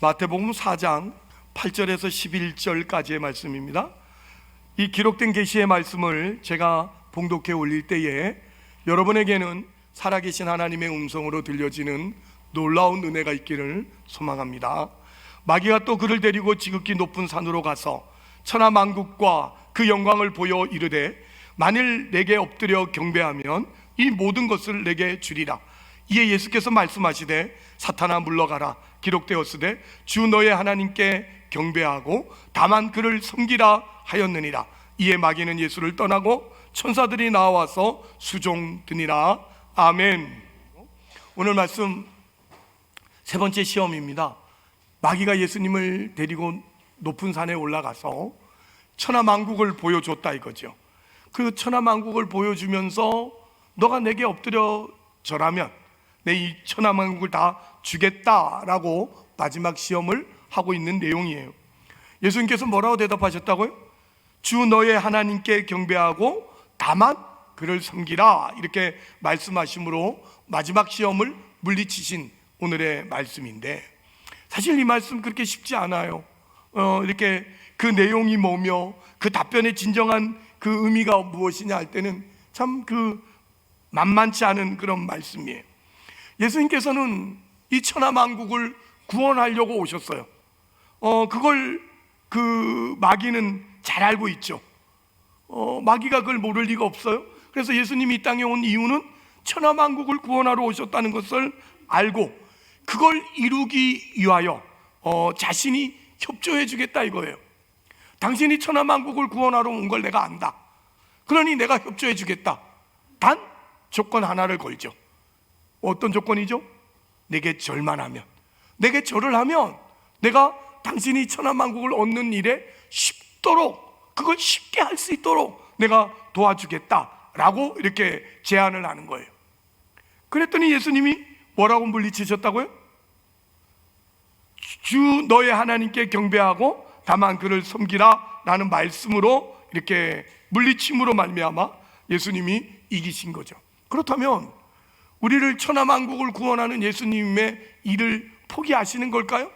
마태복음 4장 8절에서 11절까지의 말씀입니다. 이 기록된 계시의 말씀을 제가 봉독해 올릴 때에 여러분에게는 살아계신 하나님의 음성으로 들려지는 놀라운 은혜가 있기를 소망합니다. 마귀가 또 그를 데리고 지극히 높은 산으로 가서 천하만국과 그 영광을 보여 이르되 만일 내게 엎드려 경배하면 이 모든 것을 내게 주리라. 이에 예수께서 말씀하시되 사탄아 물러가라. 기록되었으되 주 너의 하나님께 경배하고 다만 그를 섬기라 하였느니라. 이에 마귀는 예수를 떠나고 천사들이 나와서 수종드니라. 아멘. 오늘 말씀 세 번째 시험입니다. 마귀가 예수님을 데리고 높은 산에 올라가서 천하만국을 보여줬다 이거죠. 그 천하만국을 보여주면서 너가 내게 엎드려 절하면 내 이 천하만국을 다 주겠다라고 마지막 시험을 하고 있는 내용이에요. 예수님께서 뭐라고 대답하셨다고요? 주 너의 하나님께 경배하고 다만 그를 섬기라, 이렇게 말씀하심으로 마지막 시험을 물리치신 오늘의 말씀인데, 사실 이 말씀 그렇게 쉽지 않아요. 이렇게 그 내용이 뭐며 그 답변의 진정한 그 의미가 무엇이냐 할 때는 참 만만치 않은 그런 말씀이에요. 예수님께서는 이 천하만국을 구원하려고 오셨어요. 그걸 마귀는 잘 알고 있죠. 마귀가 그걸 모를 리가 없어요. 그래서 예수님이 이 땅에 온 이유는 천하만국을 구원하러 오셨다는 것을 알고 그걸 이루기 위하여 자신이 협조해 주겠다 이거예요. 당신이 천하만국을 구원하러 온 걸 내가 안다. 그러니 내가 협조해 주겠다. 단 조건 하나를 걸죠. 어떤 조건이죠? 내게 절만 하면, 내게 절을 하면 내가 당신이 천하만국을 얻는 일에 쉽도록, 그걸 쉽게 할 수 있도록 내가 도와주겠다라고 이렇게 제안을 하는 거예요. 그랬더니 예수님이 뭐라고 물리치셨다고요? 주 너의 하나님께 경배하고 다만 그를 섬기라 라는 말씀으로 이렇게 물리침으로 말미암아 예수님이 이기신 거죠. 그렇다면 우리를 천하만국을 구원하는 예수님의 일을 포기하시는 걸까요?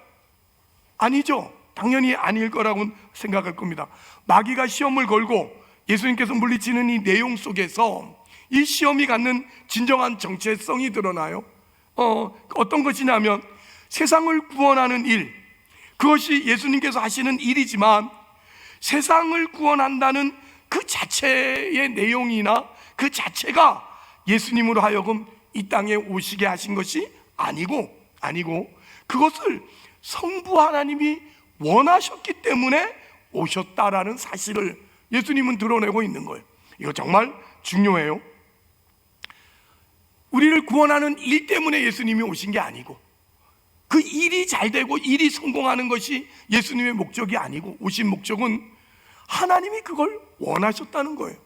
아니죠. 당연히 아닐 거라고 생각할 겁니다. 마귀가 시험을 걸고 예수님께서 물리치는 이 내용 속에서 이 시험이 갖는 진정한 정체성이 드러나요. 어떤 것이냐면 세상을 구원하는 일, 그것이 예수님께서 하시는 일이지만 세상을 구원한다는 그 자체의 내용이나 그 자체가 예수님으로 하여금 이 땅에 오시게 하신 것이 아니고 그것을 성부 하나님이 원하셨기 때문에 오셨다라는 사실을 예수님은 드러내고 있는 거예요. 이거 정말 중요해요. 우리를 구원하는 일 때문에 예수님이 오신 게 아니고 그 일이 잘 되고 일이 성공하는 것이 예수님의 목적이 아니고 오신 목적은 하나님이 그걸 원하셨다는 거예요.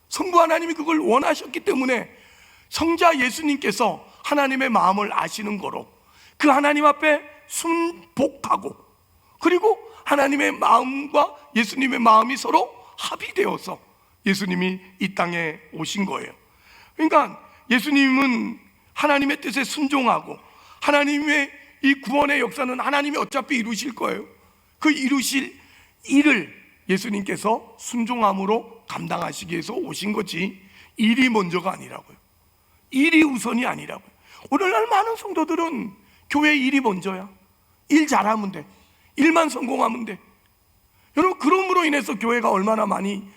성부 하나님이 그걸 원하셨기 때문에 성자 예수님께서 하나님의 마음을 아시는 거로 그 하나님 앞에 순복하고 그리고 하나님의 마음과 예수님의 마음이 서로 합의되어서 예수님이 이 땅에 오신 거예요. 그러니까 예수님은 하나님의 뜻에 순종하고 하나님의 이 구원의 역사는 하나님이 어차피 이루실 거예요. 그 이루실 일을 예수님께서 순종함으로 감당하시기 위해서 오신 거지 일이 먼저가 아니라고요. 일이 우선이 아니라고요. 오늘날 많은 성도들은 교회 일이 먼저야. 일 잘하면 돼. 일만 성공하면 돼. 여러분, 그럼으로 인해서 교회가 얼마나 많이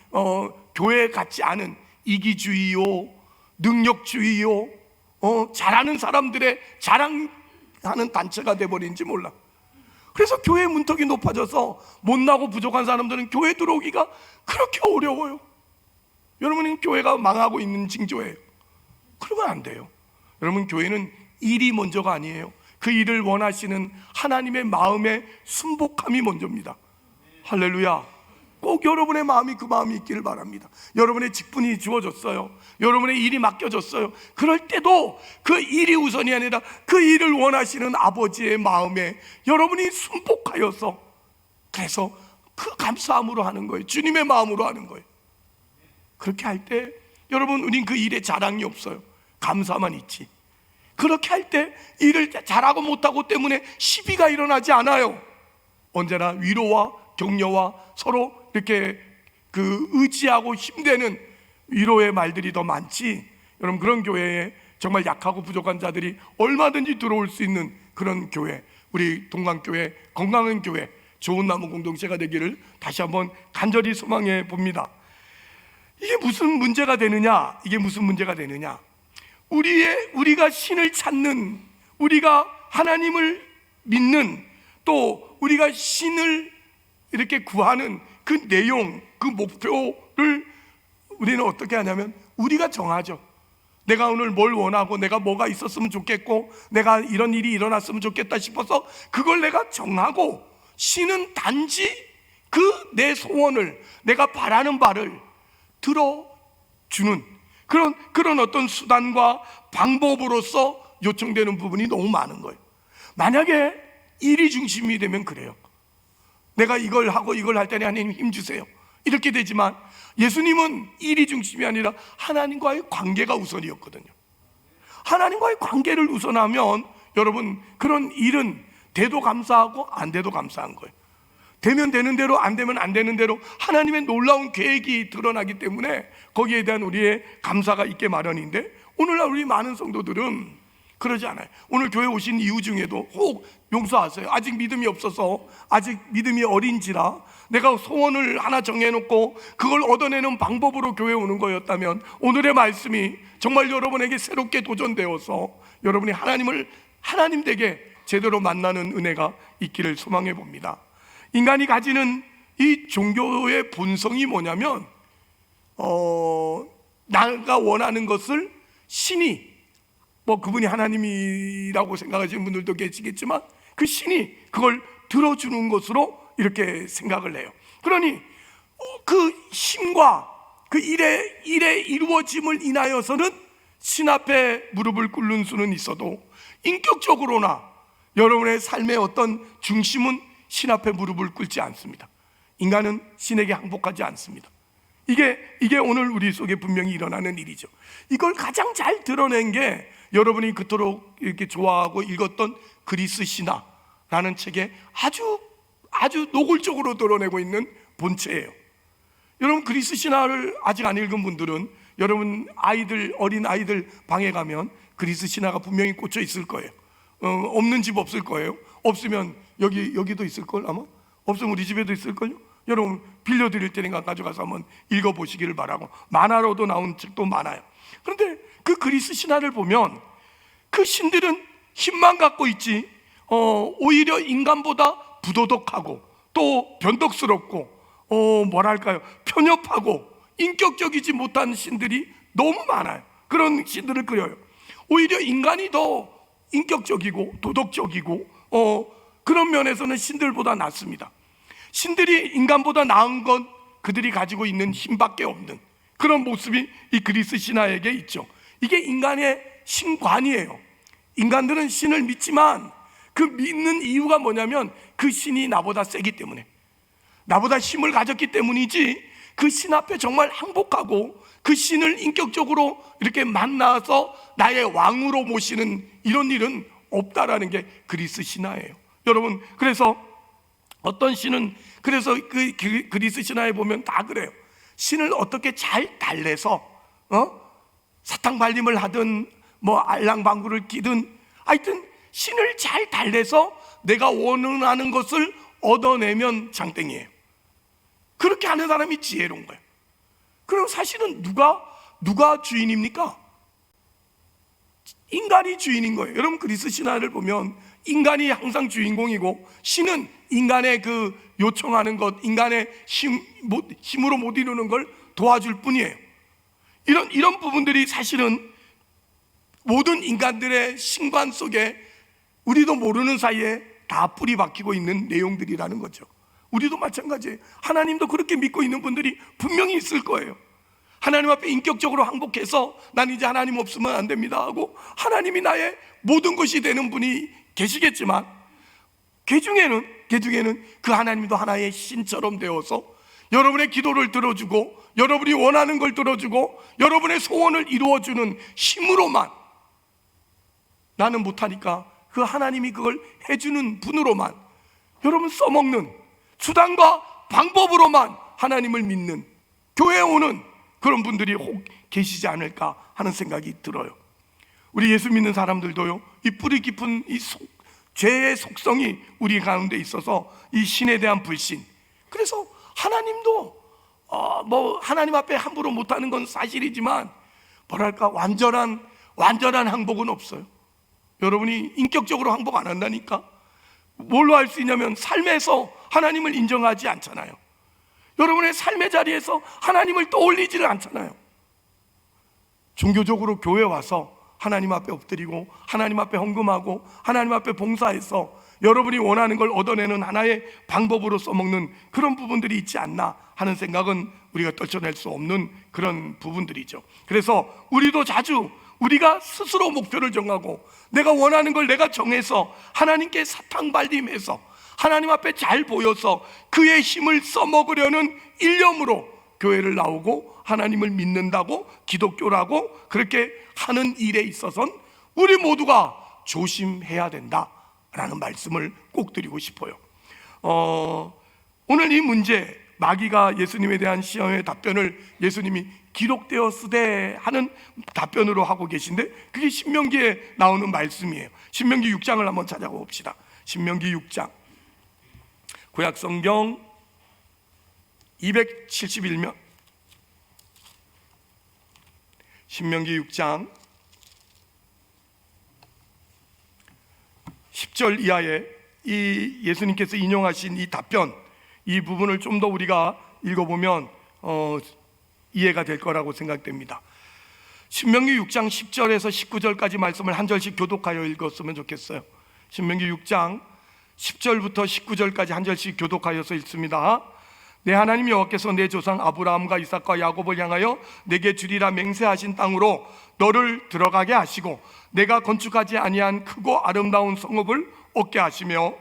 교회 같지 않은 이기주의요, 능력주의요, 잘하는 사람들의 자랑하는 단체가 돼버린지 몰라. 그래서 교회 문턱이 높아져서 못나고 부족한 사람들은 교회 들어오기가 그렇게 어려워요. 여러분은 교회가 망하고 있는 징조예요. 그러면 안 돼요. 여러분, 교회는 일이 먼저가 아니에요. 그 일을 원하시는 하나님의 마음의 순복함이 먼저입니다. 할렐루야. 꼭 여러분의 마음이 그 마음이 있기를 바랍니다. 여러분의 직분이 주어졌어요. 여러분의 일이 맡겨졌어요. 그럴 때도 그 일이 우선이 아니라 그 일을 원하시는 아버지의 마음에 여러분이 순복하여서, 그래서 그 감사함으로 하는 거예요. 주님의 마음으로 하는 거예요. 그렇게 할 때 여러분, 우린 그 일에 자랑이 없어요. 감사만 있지. 그렇게 할 때 일을 잘하고 못하고 때문에 시비가 일어나지 않아요. 언제나 위로와 격려와 서로 이렇게 의지하고 힘되는 위로의 말들이 더 많지. 여러분, 그런 교회에 정말 약하고 부족한 자들이 얼마든지 들어올 수 있는 그런 교회, 우리 동강교회, 건강한 교회, 좋은 나무 공동체가 되기를 다시 한번 간절히 소망해 봅니다. 이게 무슨 문제가 되느냐? 우리가 신을 찾는, 우리가 하나님을 믿는, 또 우리가 신을 이렇게 구하는 그 내용, 그 목표를 우리는 어떻게 하냐면 우리가 정하죠. 내가 오늘 뭘 원하고, 내가 뭐가 있었으면 좋겠고, 내가 이런 일이 일어났으면 좋겠다 싶어서 그걸 내가 정하고, 신은 단지 그 내 소원을, 내가 바라는 바를 들어주는 그런 어떤 수단과 방법으로서 요청되는 부분이 너무 많은 거예요. 만약에 일이 중심이 되면 그래요. 내가 이걸 하고 이걸 할 때는 하나님 힘 주세요, 이렇게 되지만 예수님은 일이 중심이 아니라 하나님과의 관계가 우선이었거든요. 하나님과의 관계를 우선하면 여러분, 그런 일은 돼도 감사하고 안 돼도 감사한 거예요. 되면 되는 대로, 안 되면 안 되는 대로 하나님의 놀라운 계획이 드러나기 때문에 거기에 대한 우리의 감사가 있게 마련인데, 오늘날 우리 많은 성도들은 그러지 않아요. 오늘 교회 오신 이유 중에도 혹 용서하세요, 아직 믿음이 없어서, 아직 믿음이 어린지라 내가 소원을 하나 정해놓고 그걸 얻어내는 방법으로 교회에 오는 거였다면, 오늘의 말씀이 정말 여러분에게 새롭게 도전되어서 여러분이 하나님 되게 제대로 만나는 은혜가 있기를 소망해 봅니다. 인간이 가지는 이 종교의 본성이 뭐냐면, 내가 원하는 것을 신이, 그분이 하나님이라고 생각하시는 분들도 계시겠지만 그 신이 그걸 들어주는 것으로 이렇게 생각을 해요. 그러니 그 힘과 그 일의 이루어짐을 인하여서는 신 앞에 무릎을 꿇는 수는 있어도, 인격적으로나 여러분의 삶의 어떤 중심은 신 앞에 무릎을 꿇지 않습니다. 인간은 신에게 항복하지 않습니다. 이게 오늘 우리 속에 분명히 일어나는 일이죠. 이걸 가장 잘 드러낸 게 여러분이 그토록 이렇게 좋아하고 읽었던 그리스 신화라는 책에 아주 노골적으로 드러내고 있는 본체예요. 여러분, 그리스 신화를 아직 안 읽은 분들은 여러분 어린 아이들 방에 가면 그리스 신화가 분명히 꽂혀 있을 거예요. 없는 집 없을 거예요. 없으면 여기도 있을걸, 아마. 없으면 우리 집에도 있을걸요. 여러분, 빌려드릴 테니까 가져가서 한번 읽어보시기를 바라고, 만화로도 나온 책도 많아요. 그런데 그 그리스 신화를 보면 그 신들은 힘만 갖고 있지, 오히려 인간보다 부도덕하고 또 변덕스럽고 편협하고 인격적이지 못한 신들이 너무 많아요. 그런 신들을 그려요. 오히려 인간이 더 인격적이고 도덕적이고 그런 면에서는 신들보다 낫습니다. 신들이 인간보다 나은 건 그들이 가지고 있는 힘밖에 없는 그런 모습이 이 그리스 신화에게 있죠. 이게 인간의 신관이에요. 인간들은 신을 믿지만 그 믿는 이유가 뭐냐면 그 신이 나보다 세기 때문에, 나보다 힘을 가졌기 때문이지, 그 신 앞에 정말 항복하고 그 신을 인격적으로 이렇게 만나서 나의 왕으로 모시는 이런 일은 없다라는 게 그리스 신화예요. 여러분, 그래서 어떤 신은, 그래서 그 그리스 신화에 보면 다 그래요. 신을 어떻게 잘 달래서 사탕 발림을 하든 알랑방구를 끼든, 하여튼 신을 잘 달래서 내가 원하는 것을 얻어내면 장땡이에요. 그렇게 하는 사람이 지혜로운 거예요. 그럼 사실은 누가 주인입니까? 인간이 주인인 거예요. 여러분, 그리스 신화를 보면 인간이 항상 주인공이고, 신은 인간의 그 요청하는 것, 인간의 힘으로 못 이루는 걸 도와줄 뿐이에요. 이런 부분들이 사실은 모든 인간들의 신관 속에 우리도 모르는 사이에 다 뿌리 박히고 있는 내용들이라는 거죠. 우리도 마찬가지예요. 하나님도 그렇게 믿고 있는 분들이 분명히 있을 거예요. 하나님 앞에 인격적으로 항복해서 난 이제 하나님 없으면 안 됩니다 하고 하나님이 나의 모든 것이 되는 분이 계시겠지만, 그 중에는 그 하나님도 하나의 신처럼 되어서 여러분의 기도를 들어주고, 여러분이 원하는 걸 들어주고, 여러분의 소원을 이루어주는 힘으로만 나는 못하니까 그 하나님이 그걸 해주는 분으로만 여러분 써먹는 수단과 방법으로만 하나님을 믿는 교회에 오는 그런 분들이 혹 계시지 않을까 하는 생각이 들어요. 우리 예수 믿는 사람들도요, 이 뿌리 깊은 이 죄의 속성이 우리 가운데 있어서 이 신에 대한 불신, 그래서 하나님도 하나님 앞에 함부로 못하는 건 사실이지만 뭐랄까 완전한 항복은 없어요. 여러분이 인격적으로 항복 안 한다니까. 뭘로 할 수 있냐면 삶에서 하나님을 인정하지 않잖아요. 여러분의 삶의 자리에서 하나님을 떠올리지를 않잖아요. 종교적으로 교회 와서 하나님 앞에 엎드리고 하나님 앞에 헌금하고 하나님 앞에 봉사해서 여러분이 원하는 걸 얻어내는 하나의 방법으로 써먹는 그런 부분들이 있지 않나 하는 생각은 우리가 떨쳐낼 수 없는 그런 부분들이죠. 그래서 우리도 자주 우리가 스스로 목표를 정하고 내가 원하는 걸 내가 정해서 하나님께 사탕발림해서 하나님 앞에 잘 보여서 그의 힘을 써먹으려는 일념으로 교회를 나오고 하나님을 믿는다고 기독교라고 그렇게 하는 일에 있어서는 우리 모두가 조심해야 된다라는 말씀을 꼭 드리고 싶어요. 오늘 이 문제, 마귀가 예수님에 대한 시험의 답변을 예수님이 기록되었으되 하는 답변으로 하고 계신데, 그게 신명기에 나오는 말씀이에요. 신명기 6장을 한번 찾아봅시다. 신명기 6장, 구약성경 271면 신명기 6장 10절 이하에 이 예수님께서 인용하신 이 답변, 이 부분을 좀 더 우리가 읽어보면 이해가 될 거라고 생각됩니다. 신명기 6장 10절에서 19절까지 말씀을 한 절씩 교독하여 읽었으면 좋겠어요. 신명기 6장 10절부터 19절까지 한 절씩 교독하여서 읽습니다. 내 하나님 여호와께서 내 조상 아브라함과 이삭과 야곱을 향하여 내게 주리라 맹세하신 땅으로 너를 들어가게 하시고 내가 건축하지 아니한 크고 아름다운 성읍을 얻게 하시며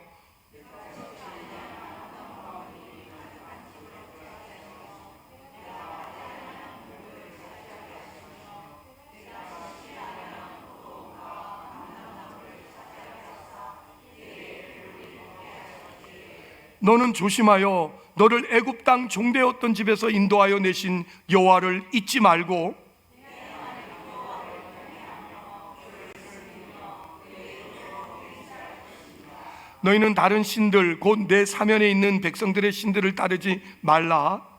너는 조심하여 너를 애굽 땅 종되었던 집에서 인도하여 내신 여호와를 잊지 말고 너희는 다른 신들 곧 내 사면에 있는 백성들의 신들을 따르지 말라.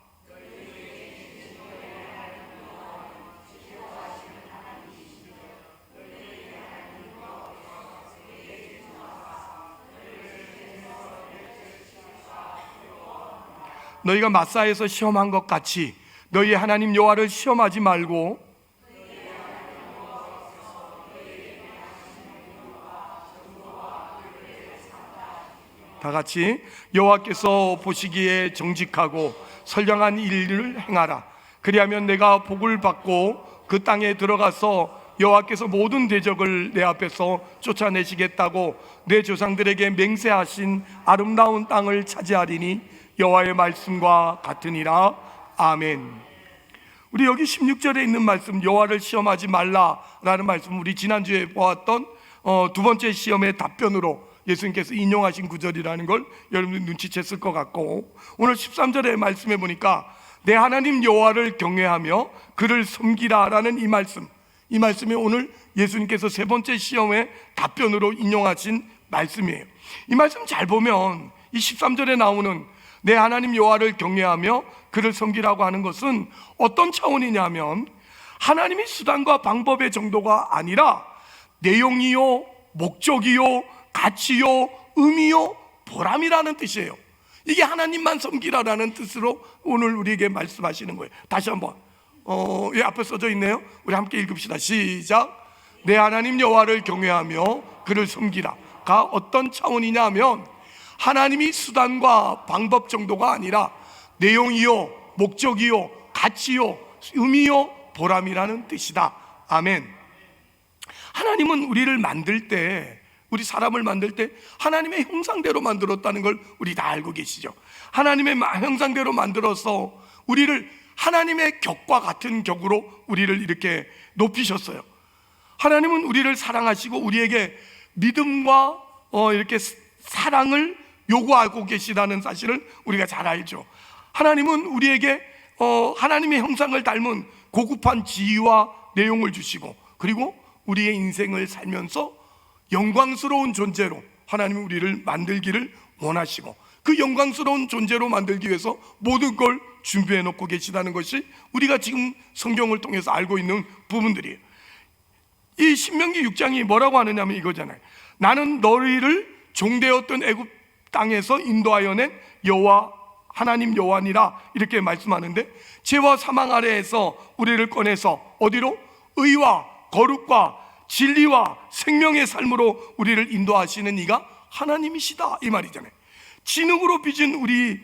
너희가 마사에서 시험한 것 같이 너희 하나님 여호와를 시험하지 말고 다 같이 여호와께서 보시기에 정직하고 선량한 일을 행하라. 그리하면 내가 복을 받고 그 땅에 들어가서 여호와께서 모든 대적을 내 앞에서 쫓아내시겠다고 내 조상들에게 맹세하신 아름다운 땅을 차지하리니 여호와의 말씀과 같으니라. 아멘. 우리 여기 16절에 있는 말씀, 여호와를 시험하지 말라라는 말씀, 우리 지난주에 보았던 두 번째 시험의 답변으로 예수님께서 인용하신 구절이라는 걸 여러분들 눈치챘을 것 같고, 오늘 13절의 말씀에 보니까 내 하나님 여호와를 경외하며 그를 섬기라라는 이 말씀이 오늘 예수님께서 세 번째 시험의 답변으로 인용하신 말씀이에요. 이 말씀 잘 보면 이 13절에 나오는 내 하나님 여호와를 경외하며 그를 섬기라고 하는 것은 어떤 차원이냐면 하나님이 수단과 방법의 정도가 아니라 내용이요, 목적이요, 가치요, 의미요, 보람이라는 뜻이에요. 이게 하나님만 섬기라라는 뜻으로 오늘 우리에게 말씀하시는 거예요. 다시 한번 예, 앞에 써져 있네요. 우리 함께 읽읍시다. 시작. 내 하나님 여호와를 경외하며 그를 섬기라가 어떤 차원이냐 하면 하나님이 수단과 방법 정도가 아니라 내용이요, 목적이요, 가치요, 의미요, 보람이라는 뜻이다. 아멘. 하나님은 우리를 만들 때, 우리 사람을 만들 때 하나님의 형상대로 만들었다는 걸 우리 다 알고 계시죠. 하나님의 형상대로 만들어서 우리를 하나님의 격과 같은 격으로 우리를 이렇게 높이셨어요. 하나님은 우리를 사랑하시고 우리에게 믿음과 이렇게 사랑을 요구하고 계시다는 사실을 우리가 잘 알죠. 하나님은 우리에게 하나님의 형상을 닮은 고급한 지위와 내용을 주시고, 그리고 우리의 인생을 살면서 영광스러운 존재로 하나님은 우리를 만들기를 원하시고, 그 영광스러운 존재로 만들기 위해서 모든 걸 준비해 놓고 계시다는 것이 우리가 지금 성경을 통해서 알고 있는 부분들이에요. 이 신명기 6장이 뭐라고 하느냐면 이거잖아요. 나는 너희를 종되었던 애굽 땅에서 인도하여 낸 여호와 하나님 여호와니라, 이렇게 말씀하는데, 죄와 사망 아래에서 우리를 꺼내서 어디로? 의와 거룩과 진리와 생명의 삶으로 우리를 인도하시는 이가 하나님이시다, 이 말이잖아요. 진흙으로 빚은 우리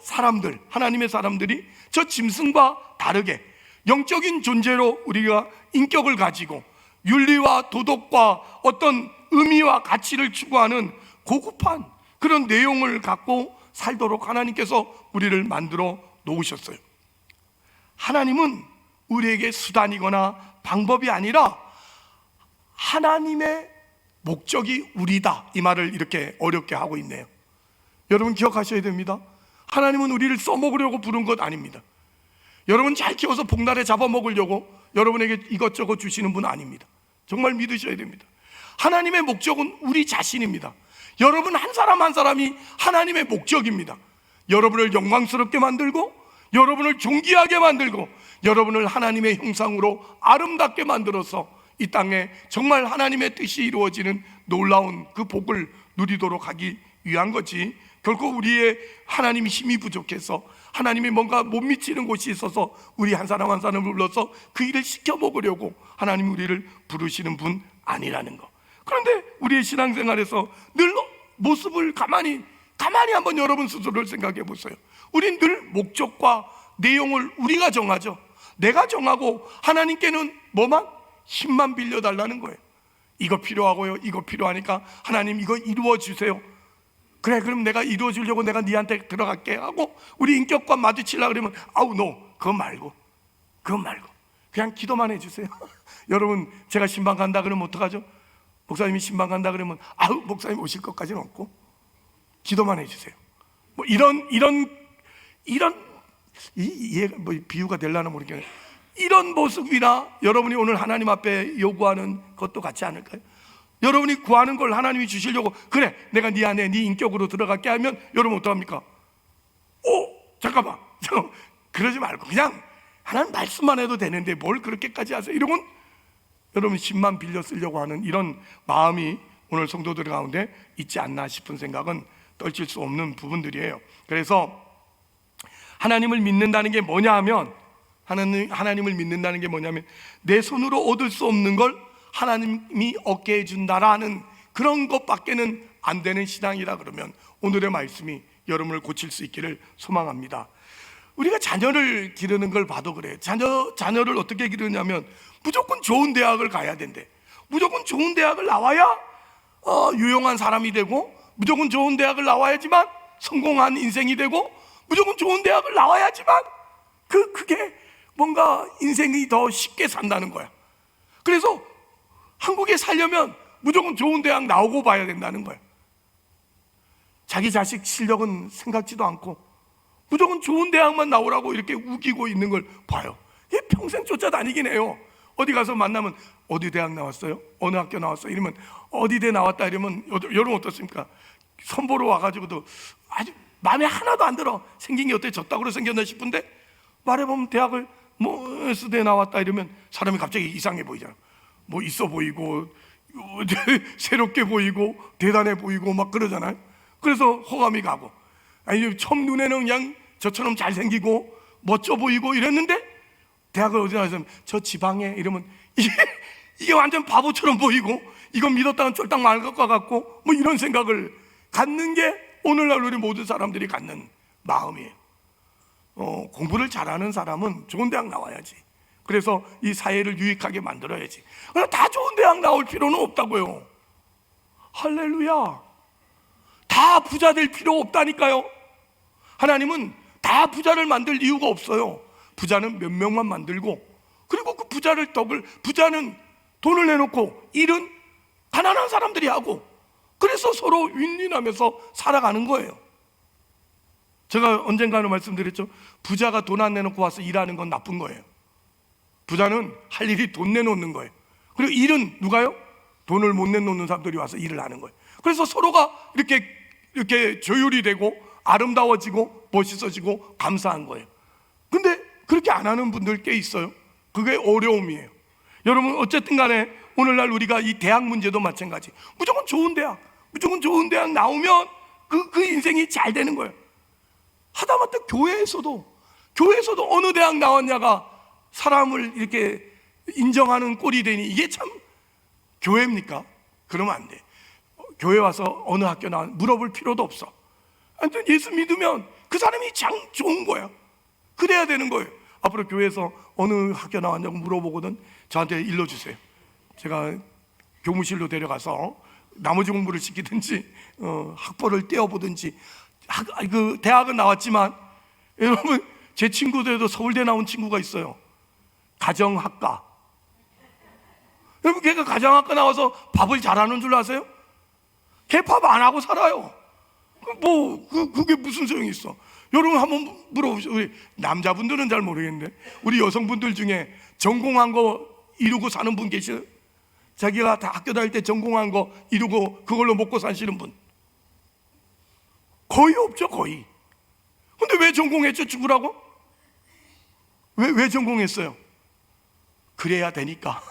사람들, 하나님의 사람들이 저 짐승과 다르게 영적인 존재로 우리가 인격을 가지고 윤리와 도덕과 어떤 의미와 가치를 추구하는 고급한 그런 내용을 갖고 살도록 하나님께서 우리를 만들어 놓으셨어요. 하나님은 우리에게 수단이거나 방법이 아니라 하나님의 목적이 우리다, 이 말을 이렇게 어렵게 하고 있네요. 여러분 기억하셔야 됩니다. 하나님은 우리를 써먹으려고 부른 것 아닙니다. 여러분 잘 키워서 복날에 잡아먹으려고 여러분에게 이것저것 주시는 분 아닙니다. 정말 믿으셔야 됩니다. 하나님의 목적은 우리 자신입니다. 여러분 한 사람 한 사람이 하나님의 목적입니다. 여러분을 영광스럽게 만들고, 여러분을 존귀하게 만들고, 여러분을 하나님의 형상으로 아름답게 만들어서 이 땅에 정말 하나님의 뜻이 이루어지는 놀라운 그 복을 누리도록 하기 위한 거지, 결코 우리의 하나님이 힘이 부족해서 하나님이 뭔가 못 미치는 곳이 있어서 우리 한 사람 한 사람을 불러서 그 일을 시켜 먹으려고 하나님이 우리를 부르시는 분 아니라는 거. 그런데 우리의 신앙생활에서 늘 모습을 가만히 한번 여러분 스스로를 생각해 보세요. 우린 늘 목적과 내용을 우리가 정하죠. 내가 정하고 하나님께는 뭐만? 힘만 빌려달라는 거예요. 이거 필요하고요, 이거 필요하니까 하나님 이거 이루어 주세요. 그래, 그럼 내가 이루어 주려고 내가 네한테 들어갈게 하고 우리 인격과 마주치려고 그러면 아우 노, 그거 말고 그냥 기도만 해주세요. 여러분 제가 신방 간다 그러면 어떡하죠? 목사님이 신방 간다 그러면 아우 목사님 오실 것까지는 없고 기도만 해주세요. 뭐 이런 뭐 비유가 되려나 모르겠네요. 이런 모습이나 여러분이 오늘 하나님 앞에 요구하는 것도 같지 않을까요? 여러분이 구하는 걸 하나님이 주시려고, 그래 내가 네 안에 네 인격으로 들어갈게 하면 여러분 어떡합니까? 잠깐만 그러지 말고 그냥 하나님 말씀만 해도 되는데 뭘 그렇게까지 하세요? 이러면 여러분 힘만 빌려 쓰려고 하는 이런 마음이 오늘 성도들 가운데 있지 않나 싶은 생각은 떨칠 수 없는 부분들이에요. 그래서 하나님을 믿는다는 게 뭐냐 하면, 하나님을 믿는다는 게 뭐냐면 내 손으로 얻을 수 없는 걸 하나님이 얻게 해준다라는 그런 것밖에는 안 되는 신앙이라 그러면 오늘의 말씀이 여러분을 고칠 수 있기를 소망합니다. 우리가 자녀를 기르는 걸 봐도 그래요. 자녀를 어떻게 기르냐면 무조건 좋은 대학을 가야 된대. 무조건 좋은 대학을 나와야 유용한 사람이 되고, 무조건 좋은 대학을 나와야지만 성공한 인생이 되고, 무조건 좋은 대학을 나와야지만 그게 뭔가 인생이 더 쉽게 산다는 거야. 그래서 한국에 살려면 무조건 좋은 대학 나오고 봐야 된다는 거야. 자기 자식 실력은 생각지도 않고 무조건 좋은 대학만 나오라고 이렇게 우기고 있는 걸 봐요. 이게 평생 쫓아다니긴 해요. 어디 가서 만나면 어디 대학 나왔어요? 어느 학교 나왔어요? 이러면 어디 대 나왔다 이러면 여러분 어떻습니까? 선보러 와가지고도 아주 마음에 하나도 안 들어. 생긴 게 어떻게 저따구로 생겼나 싶은데 말해보면 대학을 뭐 S대 나왔다 이러면 사람이 갑자기 이상해 보이잖아. 뭐 있어 보이고 새롭게 보이고 대단해 보이고 막 그러잖아요. 그래서 호감이 가고, 아니 처음 눈에는 그냥 저처럼 잘생기고 멋져 보이고 이랬는데 대학을 어디 나와서 저 지방에 이러면 이게 완전 바보처럼 보이고 이건 믿었다는 쫄딱 말 것 같고 뭐 이런 생각을 갖는 게 오늘날 우리 모든 사람들이 갖는 마음이에요. 공부를 잘하는 사람은 좋은 대학 나와야지. 그래서 이 사회를 유익하게 만들어야지. 다 좋은 대학 나올 필요는 없다고요. 할렐루야. 다 부자 될 필요 없다니까요. 하나님은 다 부자를 만들 이유가 없어요. 부자는 몇 명만 만들고, 그리고 그 부자는 돈을 내놓고 일은 가난한 사람들이 하고, 그래서 서로 윈윈하면서 살아가는 거예요. 제가 언젠가는 말씀드렸죠. 부자가 돈 안 내놓고 와서 일하는 건 나쁜 거예요. 부자는 할 일이 돈 내놓는 거예요. 그리고 일은 누가요? 돈을 못 내놓는 사람들이 와서 일을 하는 거예요. 그래서 서로가 이렇게 조율이 되고 아름다워지고 멋있어지고 감사한 거예요. 근데 그렇게 안 하는 분들 꽤 있어요. 그게 어려움이에요. 여러분, 어쨌든 간에 오늘날 우리가 이 대학 문제도 마찬가지. 무조건 좋은 대학 나오면 그 인생이 잘 되는 거예요. 하다못해 교회에서도 어느 대학 나왔냐가 사람을 이렇게 인정하는 꼴이 되니, 이게 참 교회입니까? 그러면 안 돼. 교회 와서 어느 학교 나왔 물어볼 필요도 없어. 아무튼 예수 믿으면 그 사람이 참 좋은 거야. 그래야 되는 거예요. 앞으로 교회에서 어느 학교 나왔냐고 물어보거든 저한테 일러주세요. 제가 교무실로 데려가서 나머지 공부를 시키든지 학벌을 떼어보든지. 그 대학은 나왔지만, 여러분, 제 친구들도 서울대 나온 친구가 있어요. 가정학과. 여러분, 걔가 가정학과 나와서 밥을 잘하는 줄 아세요? 걔 밥 안 하고 살아요. 그게 무슨 소용이 있어? 여러분 한번 물어보세요. 우리 남자분들은 잘 모르겠는데, 우리 여성분들 중에 전공한 거 이루고 사는 분 계시요? 자기가 다 학교 다닐 때 전공한 거 이루고 그걸로 먹고 사시는 분 거의 없죠, 거의. 근데 왜 전공했죠, 죽으라고? 왜 전공했어요? 그래야 되니까.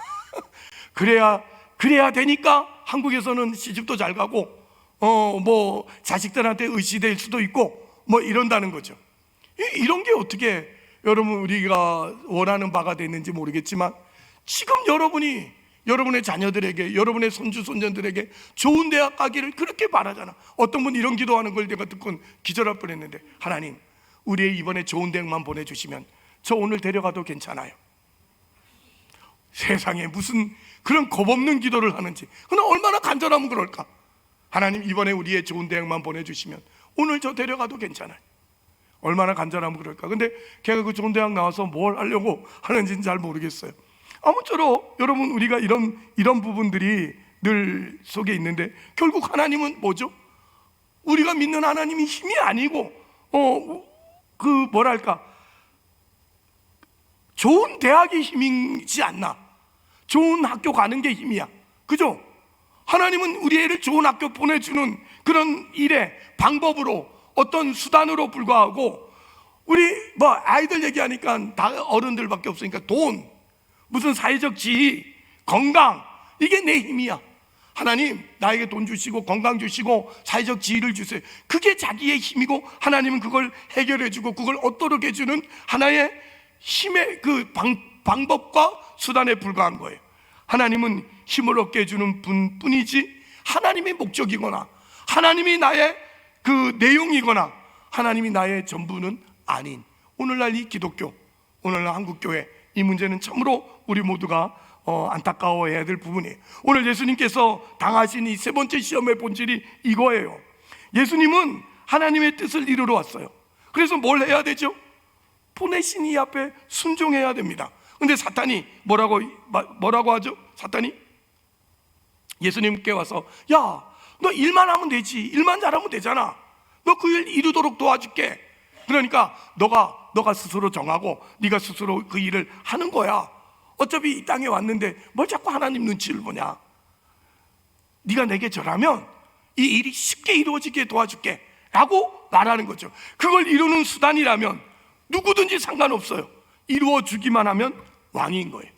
그래야 되니까 한국에서는 시집도 잘 가고, 자식들한테 의지될 수도 있고, 이런다는 거죠. 이런 게 어떻게 여러분 우리가 원하는 바가 됐는지 모르겠지만, 지금 여러분이 여러분의 자녀들에게, 여러분의 손주 손녀들에게 좋은 대학 가기를 그렇게 바라잖아. 어떤 분 이런 기도하는 걸 내가 듣고 기절할 뻔했는데, 하나님, 우리의 이번에 좋은 대학만 보내주시면 저 오늘 데려가도 괜찮아요. 세상에 무슨 그런 겁없는 기도를 하는지. 근데 얼마나 간절하면 그럴까? 하나님, 이번에 우리의 좋은 대학만 보내주시면 오늘 저 데려가도 괜찮아요. 얼마나 간절하면 그럴까? 근데 걔가 그 좋은 대학 나와서 뭘 하려고 하는지는 잘 모르겠어요. 아무쪼록 여러분, 우리가 이런 부분들이 늘 속에 있는데, 결국 하나님은 뭐죠? 우리가 믿는 하나님이 힘이 아니고 좋은 대학이 힘이지 않나? 좋은 학교 가는 게 힘이야, 그죠? 하나님은 우리 애를 좋은 학교 보내주는 그런 일의 방법으로, 어떤 수단으로 불과하고, 우리 아이들 얘기하니까 다 어른들밖에 없으니까 돈, 무슨 사회적 지위, 건강, 이게 내 힘이야. 하나님, 나에게 돈 주시고 건강 주시고 사회적 지위를 주세요. 그게 자기의 힘이고, 하나님은 그걸 해결해주고 그걸 얻도록 해주는 하나의 힘의 그 방법과 수단에 불과한 거예요. 하나님은 힘을 얻게 해주는 분뿐이지, 하나님의 목적이거나 하나님이 나의 그 내용이거나 하나님이 나의 전부는 아닌, 오늘날 이 기독교, 오늘날 한국교회, 이 문제는 참으로 우리 모두가 안타까워해야 될 부분이에요. 오늘 예수님께서 당하신 이 세 번째 시험의 본질이 이거예요. 예수님은 하나님의 뜻을 이루러 왔어요. 그래서 뭘 해야 되죠? 보내신 이 앞에 순종해야 됩니다. 근데 사탄이 뭐라고 하죠? 사탄이 예수님께 와서, 야, 너 일만 하면 되지, 일만 잘하면 되잖아, 너 그 일 이루도록 도와줄게. 그러니까 너가 스스로 정하고 네가 스스로 그 일을 하는 거야. 어차피 이 땅에 왔는데 뭘 자꾸 하나님 눈치를 보냐? 네가 내게 절하면 이 일이 쉽게 이루어지게 도와줄게 라고 말하는 거죠. 그걸 이루는 수단이라면 누구든지 상관없어요. 이루어주기만 하면 왕인 거예요.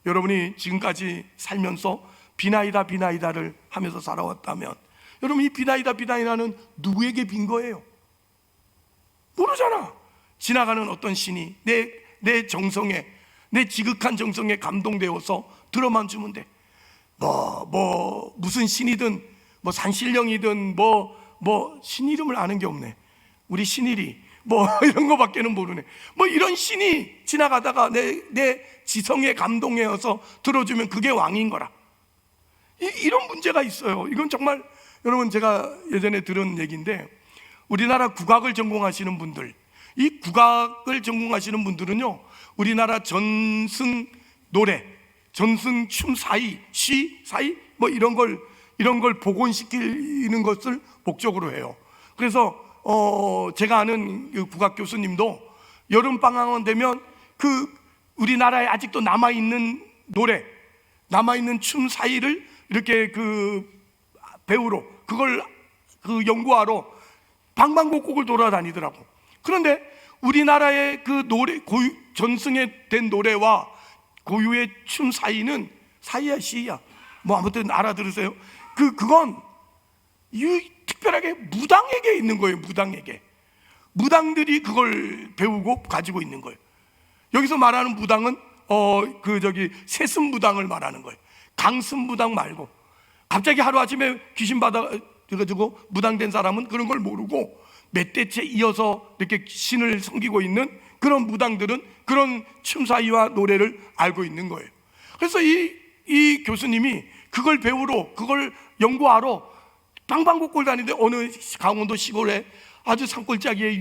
여러분이 지금까지 살면서 비나이다를 하면서 살아왔다면, 여러분, 이 비나이다는 누구에게 빈 거예요? 모르잖아. 지나가는 어떤 신이 내 정성에, 내 지극한 정성에 감동되어서 들어만 주면 돼. 무슨 신이든, 산신령이든, 신 이름을 아는 게 없네. 우리 신일이 이런 거밖에는 모르네. 이런 신이 지나가다가 내 지성에 감동해서 들어주면 그게 왕인 거라. 이런 문제가 있어요. 이건 정말, 여러분, 제가 예전에 들은 얘기인데, 우리나라 국악을 전공하시는 분들, 이 국악을 전공하시는 분들은요, 우리나라 전승 노래, 전승 춤 사이, 시 사이 뭐 이런 걸 복원시키는 것을 목적으로 해요. 그래서 제가 아는 그 국악 교수님도 여름 방학은 되면 그 우리나라에 아직도 남아있는 노래, 남아있는 춤 사이를 이렇게 그 배우러, 그걸 그 연구하러 방방곡곡을 돌아다니더라고. 그런데 우리나라의 그 노래, 전승에 된 노래와 고유의 춤 사이는 사이야 시야 뭐 아무튼 알아들으세요. 그건 특별하게 무당에게 있는 거예요. 무당들이 그걸 배우고 가지고 있는 거예요. 여기서 말하는 무당은 세습 무당을 말하는 거예요. 강습 무당 말고, 갑자기 하루아침에 귀신 받아가지고 무당된 사람은 그런 걸 모르고 몇 대째 이어서 이렇게 신을 섬기고 있는 그런 무당들은 그런 춤사위와 노래를 알고 있는 거예요. 그래서 이 교수님이 그걸 배우러, 그걸 연구하러 방방곡곡 다니는데 어느 강원도 시골에 아주 산골짜기에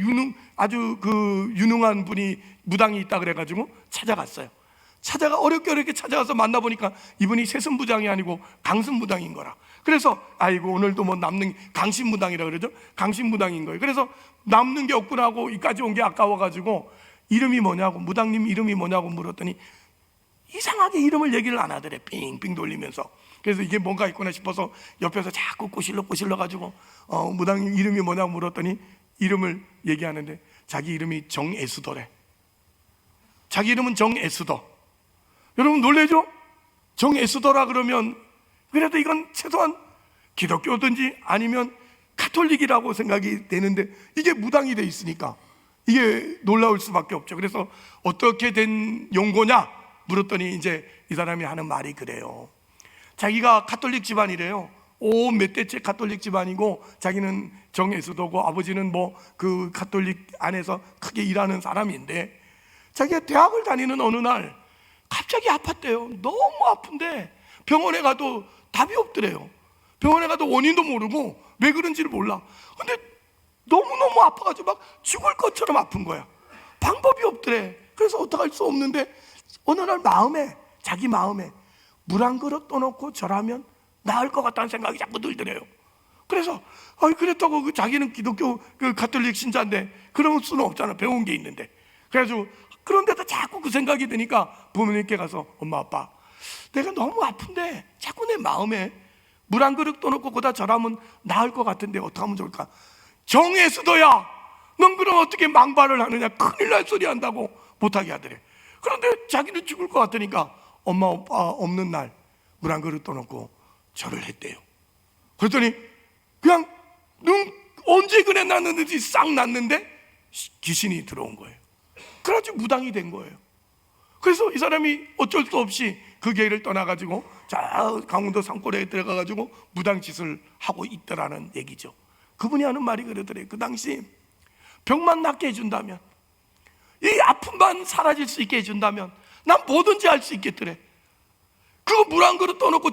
아주 유능한 분이 무당이 있다 그래가지고 찾아갔어요. 어렵게 찾아가서 만나보니까 이분이 세습무당이 아니고 강습무당인 거라. 그래서 아이고 오늘도 뭐 남는 강신무당이라 그러죠. 강신무당인 거예요. 그래서 남는 게 없구나 하고 이까지 온 게 아까워가지고 이름이 뭐냐고, 무당님 이름이 뭐냐고 물었더니 이상하게 이름을 얘기를 안 하더래. 빙빙 돌리면서. 그래서 이게 뭔가 있구나 싶어서 옆에서 자꾸 꼬실러 가지고 무당님 이름이 뭐냐고 물었더니 이름을 얘기하는데 자기 이름이 정애수더래. 자기 이름은 정애수더. 여러분 놀라죠? 정애수더라 그러면 그래도 이건 최소한 기독교든지 아니면 가톨릭이라고 생각이 되는데 이게 무당이 돼 있으니까 이게 놀라울 수밖에 없죠. 그래서 어떻게 된 용고냐 물었더니 이제 이 사람이 하는 말이 그래요. 자기가 가톨릭 집안이래요. 몇 대째 가톨릭 집안이고 자기는 정예수도고 아버지는 뭐 그 가톨릭 안에서 크게 일하는 사람인데 자기가 대학을 다니는 어느 날 갑자기 아팠대요. 너무 아픈데 병원에 가도 답이 없더래요. 병원에 가도 원인도 모르고 왜 그런지를 몰라. 근데 너무너무 아파가지고 막 죽을 것처럼 아픈 거야. 방법이 없더래. 그래서 어떡할 수 없는데 어느 날 자기 마음에 물 한 그릇 떠놓고 절하면 나을 것 같다는 생각이 자꾸 들더래요. 그래서 그랬다고 자기는 기독교 가톨릭 신자인데 그럴 수는 없잖아. 배운 게 있는데. 그래가지고 그런데도 자꾸 그 생각이 드니까 부모님께 가서 엄마 아빠 내가 너무 아픈데 자꾸 내 마음에 물 한 그릇 떠놓고 거기다 절하면 나을 것 같은데 어떻게 하면 좋을까? 정예수도야, 넌 그럼 어떻게 망발을 하느냐? 큰일 날 소리 한다고 못하게 하더래. 그런데 자기는 죽을 것 같으니까 엄마 아빠 없는 날 물 한 그릇 떠놓고 절을 했대요. 그랬더니 그냥 언제 그래 났는지 싹 났는데 귀신이 들어온 거예요. 그래가지고 무당이 된 거예요. 그래서 이 사람이 어쩔 수 없이 그 길을 떠나가지고 저 강원도 산골에 들어가가지고 무당짓을 하고 있더라는 얘기죠. 그분이 하는 말이 그러더래요. 그 당시 병만 낫게 해준다면, 이 아픔만 사라질 수 있게 해준다면 난 뭐든지 할 수 있겠더래. 그거 물 한 그릇 떠놓고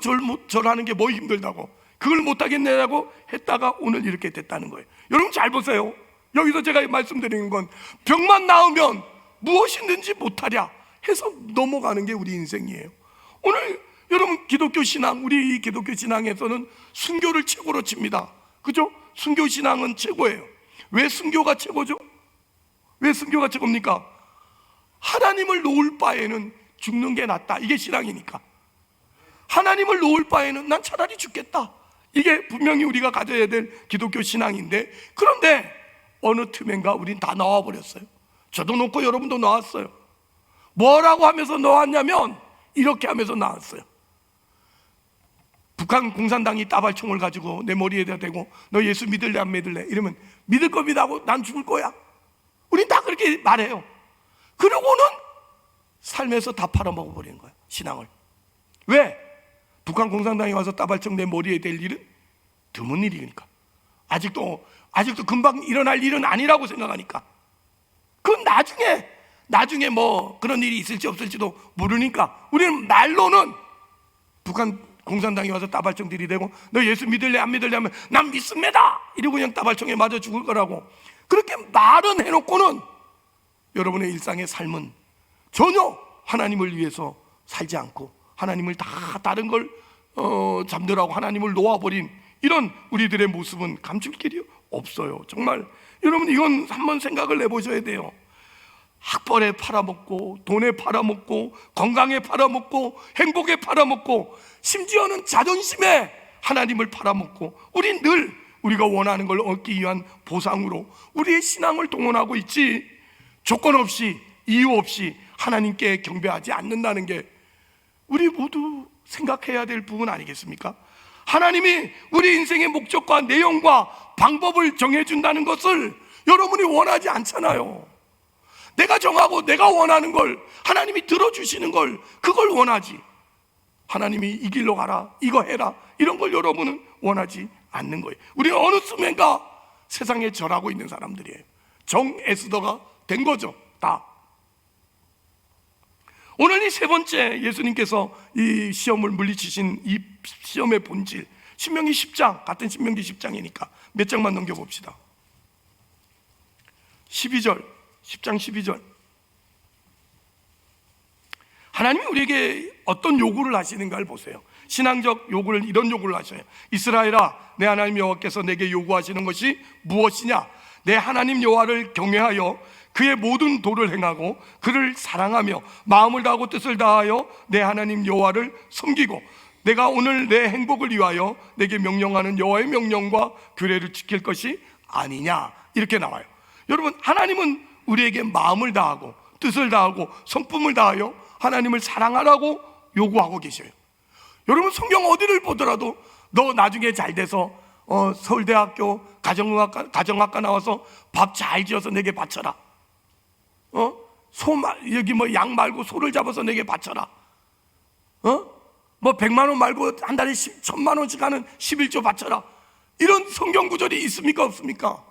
절하는 게 뭐 힘들다고, 그걸 못하겠네라고 했다가 오늘 이렇게 됐다는 거예요. 여러분 잘 보세요. 여기서 제가 말씀드리는 건 병만 나으면 무엇이든지 못하랴 해서 넘어가는 게 우리 인생이에요. 오늘 여러분 기독교 신앙, 우리 이 기독교 신앙에서는 순교를 최고로 칩니다. 그죠? 순교 신앙은 최고예요. 왜 순교가 최고죠? 왜 순교가 최고입니까? 하나님을 놓을 바에는 죽는 게 낫다. 이게 신앙이니까. 하나님을 놓을 바에는 난 차라리 죽겠다. 이게 분명히 우리가 가져야 될 기독교 신앙인데, 그런데 어느 틈엔가 우린 다 나와버렸어요. 저도 놓고 여러분도 나왔어요. 뭐라고 하면서 나왔냐면 이렇게 하면서 나왔어요. 북한 공산당이 따발총을 가지고 내 머리에다 대고 너 예수 믿을래 안 믿을래? 이러면 믿을 겁니다 하고 난 죽을 거야. 우린 다 그렇게 말해요. 그러고는 삶에서 다 팔아먹어버리는 거야, 신앙을. 왜? 북한 공산당이 와서 따발총 내 머리에 댈 일은 드문 일이니까. 아직도 금방 일어날 일은 아니라고 생각하니까. 그건 나중에 뭐 그런 일이 있을지 없을지도 모르니까 우리는 말로는 북한 공산당이 와서 따발총 들이대고 너 예수 믿을래 안 믿을래 하면 난 믿습니다 이러고 그냥 따발총에 맞아 죽을 거라고 그렇게 말은 해놓고는 여러분의 일상의 삶은 전혀 하나님을 위해서 살지 않고 하나님을 다 다른 걸 잠들하고 하나님을 놓아버린 이런 우리들의 모습은 감출 길이 없어요. 정말 여러분, 이건 한번 생각을 해보셔야 돼요. 학벌에 팔아먹고, 돈에 팔아먹고, 건강에 팔아먹고, 행복에 팔아먹고, 심지어는 자존심에 하나님을 팔아먹고, 우린 늘 우리가 원하는 걸 얻기 위한 보상으로 우리의 신앙을 동원하고 있지, 조건 없이, 이유 없이 하나님께 경배하지 않는다는 게 우리 모두 생각해야 될 부분 아니겠습니까? 하나님이 우리 인생의 목적과 내용과 방법을 정해준다는 것을 여러분이 원하지 않잖아요. 내가 정하고 내가 원하는 걸, 하나님이 들어주시는 걸, 그걸 원하지. 하나님이 이 길로 가라, 이거 해라, 이런 걸 여러분은 원하지 않는 거예요. 우리는 어느 순간가 세상에 절하고 있는 사람들이에요. 정 에스더가 된 거죠, 다. 오늘 이 세 번째, 예수님께서 이 시험을 물리치신 이 시험의 본질, 신명기 10장, 같은 신명기 10장이니까 몇 장만 넘겨봅시다. 12절, 10장 12절. 하나님이 우리에게 어떤 요구를 하시는가를 보세요. 신앙적 요구를, 이런 요구를 하셔요. 이스라엘아, 내 하나님 여호와께서 내게 요구하시는 것이 무엇이냐? 내 하나님 여호와를 경외하여 그의 모든 도를 행하고 그를 사랑하며 마음을 다하고 뜻을 다하여 내 하나님 여호와를 섬기고 내가 오늘 내 행복을 위하여 내게 명령하는 여호와의 명령과 규례를 지킬 것이 아니냐, 이렇게 나와요. 여러분, 하나님은 우리에게 마음을 다하고 뜻을 다하고 성품을 다하여 하나님을 사랑하라고 요구하고 계셔요. 여러분, 성경 어디를 보더라도 너 나중에 잘 돼서 서울대학교 가정학과 나와서 밥 잘 지어서 내게 바쳐라. 여기 뭐 양 말고 소를 잡아서 내게 바쳐라. 뭐 100만 원 말고 한 달에 1000만 원씩 하는 11조 바쳐라. 이런 성경 구절이 있습니까, 없습니까?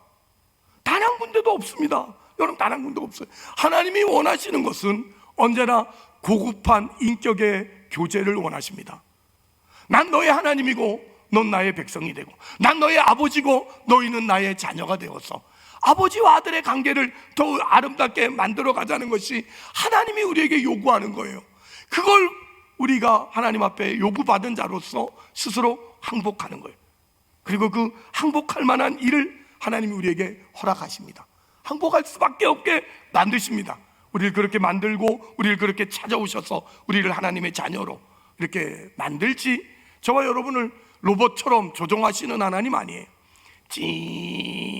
단 한 군데도 없습니다. 여러분, 단 한 군데도 없어요. 하나님이 원하시는 것은 언제나 고급한 인격의 교제를 원하십니다. 난 너의 하나님이고 넌 나의 백성이 되고, 난 너의 아버지고 너희는 나의 자녀가 되어서 아버지와 아들의 관계를 더 아름답게 만들어 가자는 것이 하나님이 우리에게 요구하는 거예요. 그걸 우리가 하나님 앞에 요구받은 자로서 스스로 항복하는 거예요. 그리고 그 항복할 만한 일을 하나님이 우리에게 허락하십니다. 항복할 수밖에 없게 만드십니다. 우리를 그렇게 만들고 우리를 그렇게 찾아오셔서 우리를 하나님의 자녀로 이렇게 만들지, 저와 여러분을 로봇처럼 조종하시는 하나님 아니에요. 찡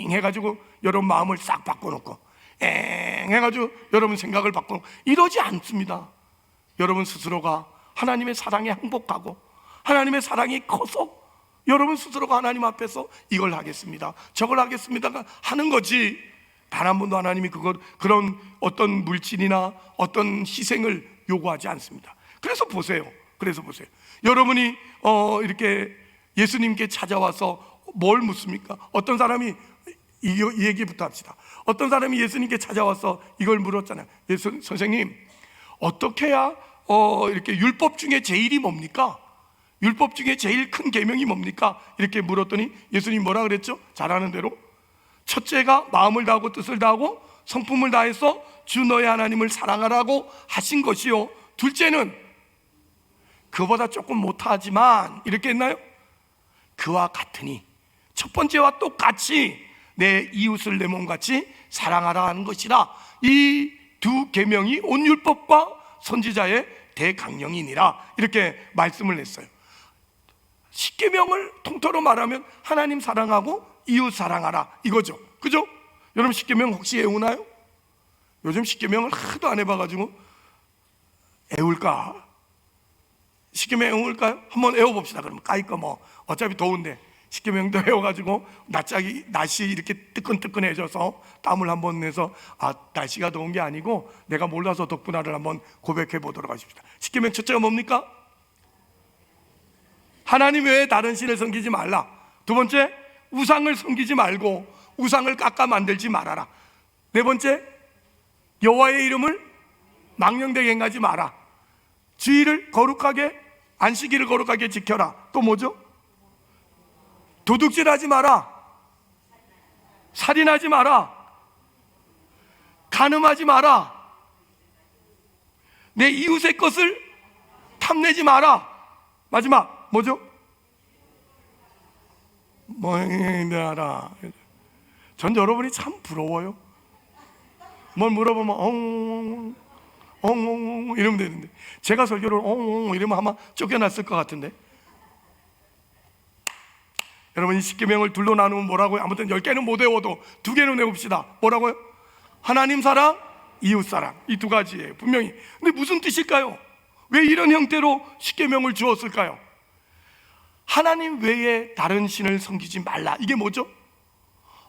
해가지고 여러분 마음을 싹 바꿔놓고 엥 해가지고 여러분 생각을 바꿔놓고 이러지 않습니다. 여러분 스스로가 하나님의 사랑에 항복하고 하나님의 사랑이 커서 여러분 스스로가 하나님 앞에서 이걸 하겠습니다, 저걸 하겠습니다가 하는 거지, 단 한 번도 하나님이 그런 어떤 물질이나 어떤 희생을 요구하지 않습니다. 그래서 보세요. 여러분이 이렇게 예수님께 찾아와서 뭘 묻습니까? 어떤 사람이 이 얘기부터 합시다. 어떤 사람이 예수님께 찾아와서 이걸 물었잖아요. 선생님, 어떻게 해야 이렇게 율법 중에 제일이 뭡니까? 율법 중에 제일 큰 계명이 뭡니까? 이렇게 물었더니 예수님 뭐라 그랬죠? 잘 아는 대로 첫째가 마음을 다하고 뜻을 다하고 성품을 다해서 주 너의 하나님을 사랑하라고 하신 것이요, 둘째는 그보다 조금 못하지만 이렇게 했나요? 그와 같으니, 첫 번째와 똑같이 내 이웃을 내 몸같이 사랑하라 하는 것이라. 이 두 계명이 온 율법과 선지자의 대강령이니라, 이렇게 말씀을 했어요. 십계명을 통틀어 말하면 하나님 사랑하고 이웃 사랑하라, 이거죠. 그죠? 여러분, 십계명 혹시 외우나요? 요즘 십계명을 하도 안 해봐가지고 외울까? 십계명 외울까요? 한번 외워봅시다. 그러면 까이거 뭐 어차피 더운데 십계명도 외워가지고 날씨 이렇게 뜨끈뜨끈해져서 땀을 한번 내서 날씨가 더운 게 아니고 내가 몰라서 덕분화를 한번 고백해 보도록 하십시다. 십계명 첫째가 뭡니까? 하나님 외에 다른 신을 섬기지 말라. 두 번째, 우상을 섬기지 말고 우상을 깎아 만들지 말아라. 네 번째, 여호와의 이름을 망령되게 행하지 마라. 주일을 거룩하게, 안식일을 거룩하게 지켜라. 또 뭐죠? 도둑질하지 마라. 살인하지 마라. 간음하지 마라. 내 이웃의 것을 탐내지 마라. 마지막 뭐죠? 뭐하라. 전 여러분이 참 부러워요. 뭘 물어보면 엉엉엉 이러면 되는데, 제가 설교를 엉엉 이러면 아마 쫓겨났을 것 같은데. 여러분이 10계명을 둘로 나누면 뭐라고요? 아무튼 10개는 못 외워도 2개는 외웁시다. 뭐라고요? 하나님 사랑, 이웃 사랑. 이 2가지예요 분명히. 근데 무슨 뜻일까요? 왜 이런 형태로 10계명을 주었을까요? 하나님 외에 다른 신을 섬기지 말라. 이게 뭐죠?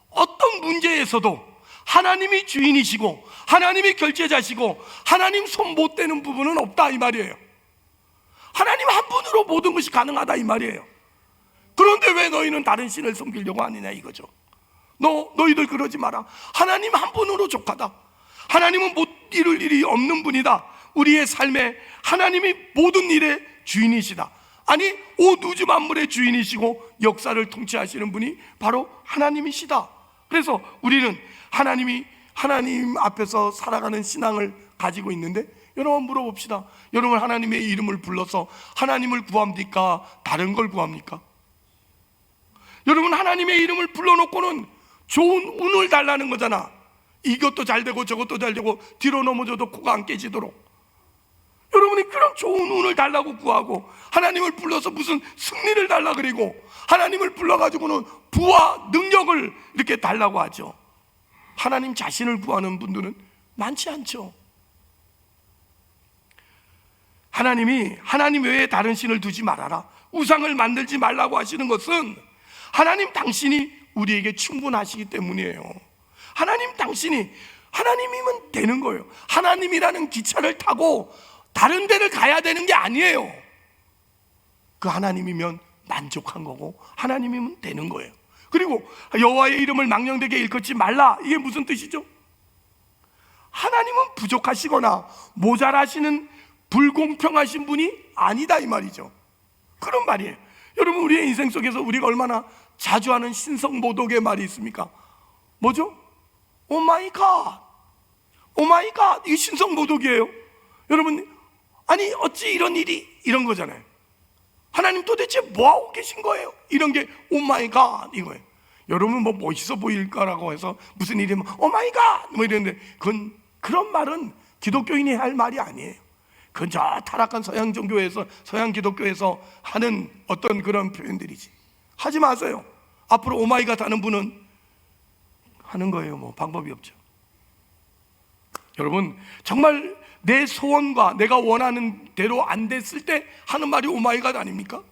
어떤 문제에서도 하나님이 주인이시고 하나님이 결제자시고 하나님 손 못 대는 부분은 없다 이 말이에요. 하나님 한 분으로 모든 것이 가능하다 이 말이에요. 그런데 왜 너희는 다른 신을 섬기려고 하느냐 이거죠. 너희들 그러지 마라. 하나님 한 분으로 족하다. 하나님은 못 이룰 일이 없는 분이다. 우리의 삶에 하나님이 모든 일의 주인이시다. 아니 온 우주 만물의 주인이시고 역사를 통치하시는 분이 바로 하나님이시다. 그래서 우리는 하나님 앞에서 살아가는 신앙을 가지고 있는데, 여러분 물어봅시다. 여러분 하나님의 이름을 불러서 하나님을 구합니까? 다른 걸 구합니까? 여러분 하나님의 이름을 불러놓고는 좋은 운을 달라는 거잖아. 이것도 잘 되고 저것도 잘 되고 뒤로 넘어져도 코가 안 깨지도록. 여러분이 그런 좋은 운을 달라고 구하고, 하나님을 불러서 무슨 승리를 달라 그리고, 하나님을 불러가지고는 부와 능력을 이렇게 달라고 하죠. 하나님 자신을 구하는 분들은 많지 않죠. 하나님이 하나님 외에 다른 신을 두지 말아라, 우상을 만들지 말라고 하시는 것은 하나님 당신이 우리에게 충분하시기 때문이에요. 하나님이면 되는 거예요. 하나님이라는 기차를 타고 다른 데를 가야 되는 게 아니에요. 그 하나님이면 만족한 거고 하나님이면 되는 거예요. 그리고 여호와의 이름을 망령되게 일컫지 말라. 이게 무슨 뜻이죠? 하나님은 부족하시거나 모자라시는 불공평하신 분이 아니다 이 말이죠. 그런 말이에요. 여러분 우리의 인생 속에서 우리가 얼마나 자주 하는 신성모독의 말이 있습니까? 뭐죠? 오 마이 갓, 오 마이 갓. 이게 신성모독이에요. 여러분 아니 어찌 이런 일이, 이런 거잖아요. 하나님 도대체 뭐하고 계신 거예요? 이런 게 오 마이 갓 이거예요. 여러분 뭐 멋있어 보일까라고 해서 무슨 일이면 오 마이 갓 뭐 이랬는데, 그런 말은 기독교인이 할 말이 아니에요. 그건 저 타락한 서양 종교에서, 서양 기독교에서 하는 어떤 그런 표현들이지. 하지 마세요. 앞으로 오 마이 갓 하는 분은 하는 거예요. 뭐 방법이 없죠. 여러분 정말 내 소원과 내가 원하는 대로 안 됐을 때 하는 말이 오 마이 갓 아닙니까?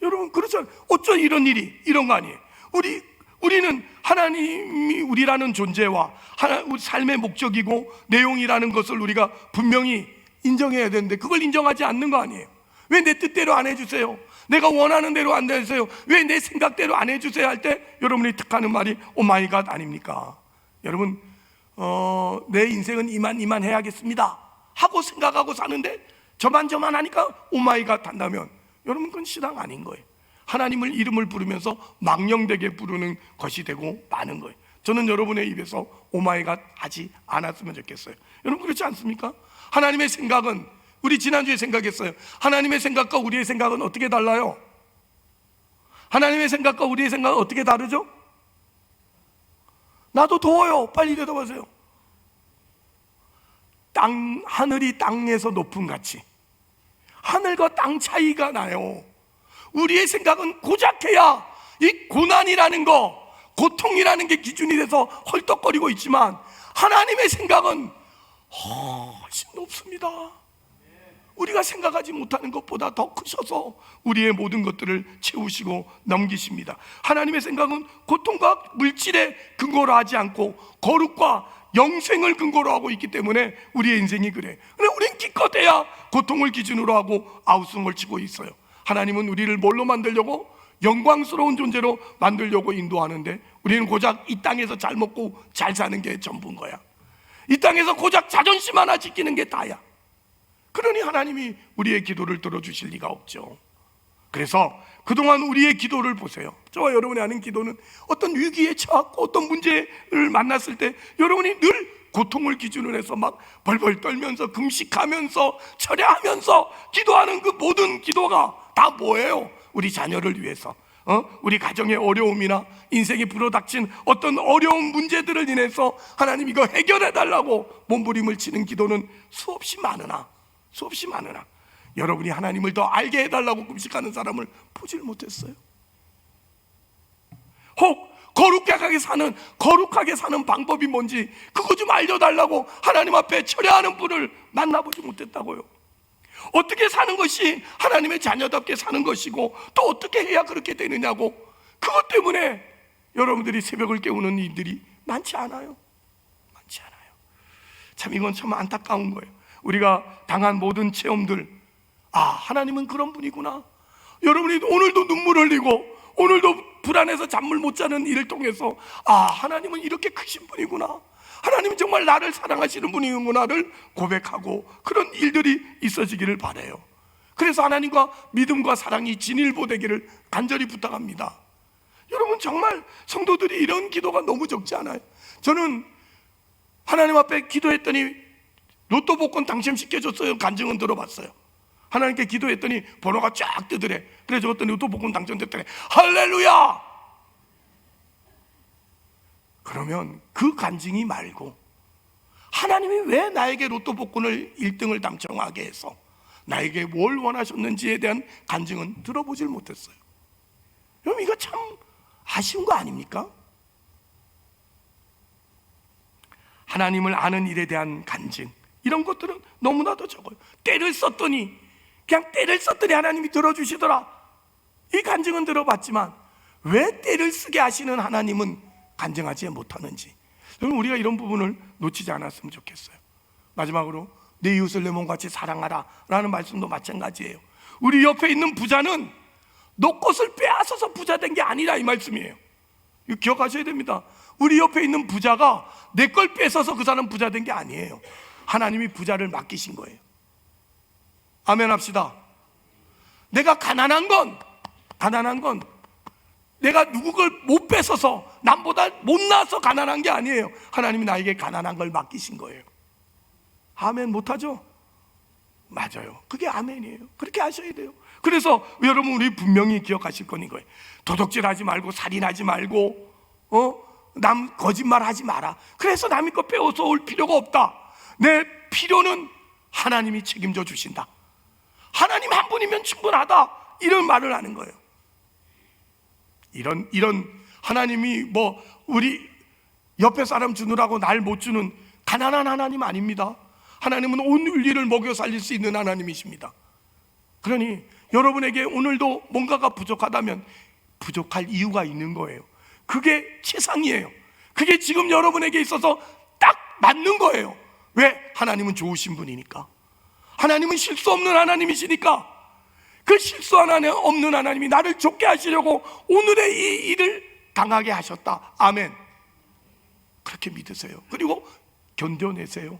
여러분 그렇죠. 어쩌 이런 일이, 이런 거 아니에요. 우리는 하나님이 우리라는 존재와 우리 삶의 목적이고 내용이라는 것을 우리가 분명히 인정해야 되는데, 그걸 인정하지 않는 거 아니에요. 왜 내 뜻대로 안 해주세요? 내가 원하는 대로 안 해주세요? 왜 내 생각대로 안 해주세요? 할 때 여러분이 탁 하는 말이 오 마이 갓 아닙니까? 여러분 내 인생은 이만 해야겠습니다 하고 생각하고 사는데 저만 하니까 오 마이 갓 한다면 여러분 그건 신앙 아닌 거예요. 하나님을 이름을 부르면서 망령되게 부르는 것이 되고 마는 거예요. 저는 여러분의 입에서 오 마이 갓 하지 않았으면 좋겠어요. 여러분 그렇지 않습니까? 하나님의 생각은, 우리 지난주에 생각했어요. 하나님의 생각과 우리의 생각은 어떻게 달라요? 하나님의 생각과 우리의 생각은 어떻게 다르죠? 나도 더워요. 빨리 대답하세요. 하늘이 땅에서 높음 같이 하늘과 땅 차이가 나요. 우리의 생각은 고작해야 이 고난이라는 거, 고통이라는 게 기준이 돼서 헐떡거리고 있지만, 하나님의 생각은 훨씬 높습니다. 우리가 생각하지 못하는 것보다 더 크셔서 우리의 모든 것들을 채우시고 넘기십니다. 하나님의 생각은 고통과 물질에 근거로 하지 않고 거룩과 영생을 근거로 하고 있기 때문에 우리의 인생이 그래. 근데 우린 기껏해야 고통을 기준으로 하고 아우성을 치고 있어요. 하나님은 우리를 뭘로 만들려고? 영광스러운 존재로 만들려고 인도하는데, 우리는 고작 이 땅에서 잘 먹고 잘 사는 게 전부인 거야. 이 땅에서 고작 자존심 하나 지키는 게 다야. 그러니 하나님이 우리의 기도를 들어주실 리가 없죠. 그래서 그동안 우리의 기도를 보세요. 저와 여러분이 하는 기도는 어떤 위기에 처했고 어떤 문제를 만났을 때 여러분이 늘 고통을 기준으로 해서 막 벌벌 떨면서 금식하면서 철야하면서 기도하는 그 모든 기도가 다 뭐예요? 우리 자녀를 위해서, 우리 가정의 어려움이나 인생에 불어닥친 어떤 어려운 문제들을 인해서 하나님 이거 해결해 달라고 몸부림을 치는 기도는 수없이 많으나 여러분이 하나님을 더 알게 해달라고 금식하는 사람을 보질 못했어요. 혹 거룩하게 사는 방법이 뭔지 그거 좀 알려달라고 하나님 앞에 철야하는 분을 만나보지 못했다고요. 어떻게 사는 것이 하나님의 자녀답게 사는 것이고 또 어떻게 해야 그렇게 되느냐고, 그것 때문에 여러분들이 새벽을 깨우는 일들이 많지 않아요. 참 이건 참 안타까운 거예요. 우리가 당한 모든 체험들, 하나님은 그런 분이구나. 여러분이 오늘도 눈물 흘리고 오늘도 불안해서 잠을 못 자는 일을 통해서 하나님은 이렇게 크신 분이구나, 하나님은 정말 나를 사랑하시는 분이구나를 고백하고 그런 일들이 있어지기를 바라요. 그래서 하나님과 믿음과 사랑이 진일보되기를 간절히 부탁합니다. 여러분, 정말 성도들이 이런 기도가 너무 적지 않아요? 저는 하나님 앞에 기도했더니 로또 복권 당첨시켜줬어요. 간증은 들어봤어요. 하나님께 기도했더니 번호가 쫙 뜨더래. 그래서 어떤 로또 복권 당첨됐더래. 할렐루야! 그러면 그 간증이 말고 하나님이 왜 나에게 로또 복권을 1등을 당첨하게 해서 나에게 뭘 원하셨는지에 대한 간증은 들어보질 못했어요. 여러분, 이거 참 아쉬운 거 아닙니까? 하나님을 아는 일에 대한 간증, 이런 것들은 너무나도 적어요. 때를 썼더니 하나님이 들어주시더라, 이 간증은 들어봤지만 왜 때를 쓰게 하시는 하나님은 간증하지 못하는지, 여러분, 우리가 이런 부분을 놓치지 않았으면 좋겠어요. 마지막으로 내 이웃을 내 몸같이 사랑하라 라는 말씀도 마찬가지예요. 우리 옆에 있는 부자는 너 것을 빼앗아서 부자 된 게 아니라 이 말씀이에요. 이거 기억하셔야 됩니다. 우리 옆에 있는 부자가 내 걸 뺏어서 그 사람 부자 된 게 아니에요. 하나님이 부자를 맡기신 거예요. 아멘 합시다. 내가 가난한 건 내가 누구 걸 못 뺏어서 남보다 못나서 가난한 게 아니에요. 하나님이 나에게 가난한 걸 맡기신 거예요. 아멘 못하죠? 맞아요. 그게 아멘이에요. 그렇게 하셔야 돼요. 그래서 여러분, 우리 분명히 기억하실 건 이거예요. 도둑질하지 말고 살인하지 말고 남 거짓말하지 마라. 그래서 남의 거 빼앗아 올 필요가 없다. 내 필요는 하나님이 책임져 주신다. 하나님 한 분이면 충분하다. 이런 말을 하는 거예요. 이런 하나님이 뭐 우리 옆에 사람 주느라고 날 못 주는 가난한 하나님 아닙니다. 하나님은 온 인류를 먹여 살릴 수 있는 하나님이십니다. 그러니 여러분에게 오늘도 뭔가가 부족하다면 부족할 이유가 있는 거예요. 그게 최상이에요. 그게 지금 여러분에게 있어서 딱 맞는 거예요. 왜? 하나님은 좋으신 분이니까. 하나님은 실수 없는 하나님이시니까. 그 실수 하나 없는 하나님이 나를 좋게 하시려고 오늘의 이 일을 당하게 하셨다. 아멘. 그렇게 믿으세요. 그리고 견뎌내세요.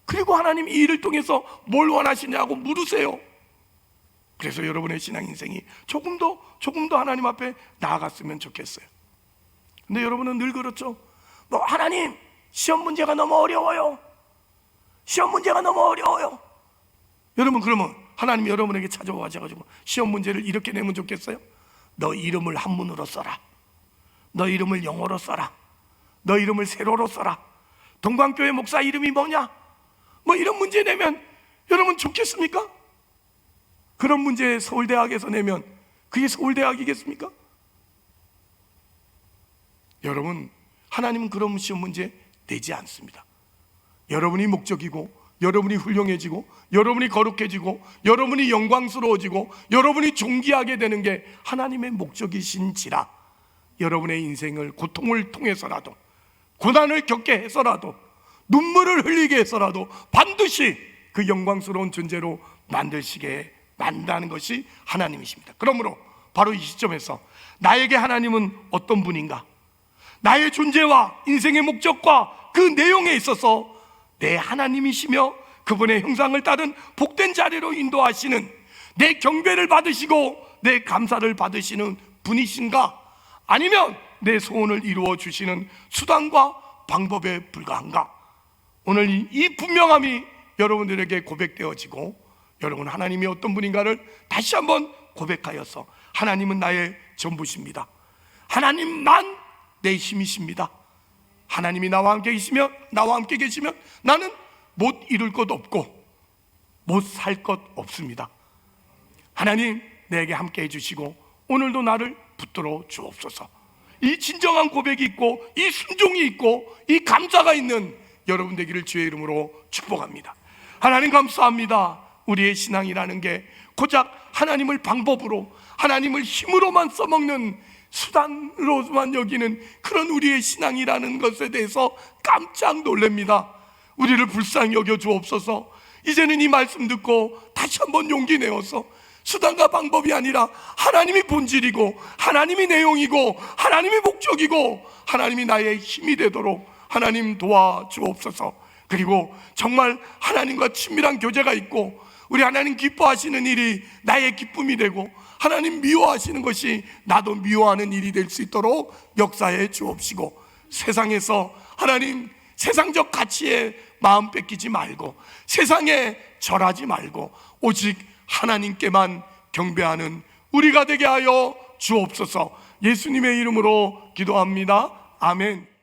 그리고 하나님 이 일을 통해서 뭘 원하시냐고 물으세요. 그래서 여러분의 신앙 인생이 조금 더 하나님 앞에 나아갔으면 좋겠어요. 근데 여러분은 늘 그렇죠. 하나님, 시험 문제가 너무 어려워요. 여러분, 그러면 하나님이 여러분에게 찾아와가지고 시험 문제를 이렇게 내면 좋겠어요? 너 이름을 한문으로 써라. 너 이름을 영어로 써라. 너 이름을 세로로 써라. 동광교회 목사 이름이 뭐냐? 이런 문제 내면 여러분 좋겠습니까? 그런 문제 서울대학에서 내면 그게 서울대학이겠습니까? 여러분, 하나님은 그런 시험 문제 내지 않습니다. 여러분이 목적이고, 여러분이 훌륭해지고, 여러분이 거룩해지고, 여러분이 영광스러워지고, 여러분이 존귀하게 되는 게 하나님의 목적이신지라, 여러분의 인생을 고통을 통해서라도, 고난을 겪게 해서라도, 눈물을 흘리게 해서라도 반드시 그 영광스러운 존재로 만드시게 만드는 것이 하나님이십니다. 그러므로 바로 이 시점에서 나에게 하나님은 어떤 분인가, 나의 존재와 인생의 목적과 그 내용에 있어서 내 하나님이시며 그분의 형상을 따른 복된 자리로 인도하시는, 내 경배를 받으시고 내 감사를 받으시는 분이신가, 아니면 내 소원을 이루어 주시는 수단과 방법에 불과한가, 오늘 이 분명함이 여러분들에게 고백되어지고 여러분 하나님이 어떤 분인가를 다시 한번 고백하여서 하나님은 나의 전부십니다. 하나님만 내 힘이십니다. 하나님이 나와 함께 계시면 나는 못 이룰 것 없고 못 살 것 없습니다. 하나님 내게 함께 해주시고 오늘도 나를 붙들어 주옵소서. 이 진정한 고백이 있고 이 순종이 있고 이 감사가 있는 여러분 되기를 주의 이름으로 축복합니다. 하나님 감사합니다. 우리의 신앙이라는 게 고작 하나님을 방법으로, 하나님을 힘으로만 써먹는 수단으로만 여기는 그런 우리의 신앙이라는 것에 대해서 깜짝 놀랍니다. 우리를 불쌍히 여겨 주옵소서. 이제는 이 말씀 듣고 다시 한번 용기 내어서 수단과 방법이 아니라 하나님이 본질이고 하나님이 내용이고 하나님이 목적이고 하나님이 나의 힘이 되도록 하나님 도와주옵소서. 그리고 정말 하나님과 친밀한 교제가 있고 우리 하나님 기뻐하시는 일이 나의 기쁨이 되고 하나님 미워하시는 것이 나도 미워하는 일이 될 수 있도록 역사해 주옵시고, 세상에서 하나님 세상적 가치에 마음 뺏기지 말고 세상에 절하지 말고 오직 하나님께만 경배하는 우리가 되게 하여 주옵소서. 예수님의 이름으로 기도합니다. 아멘.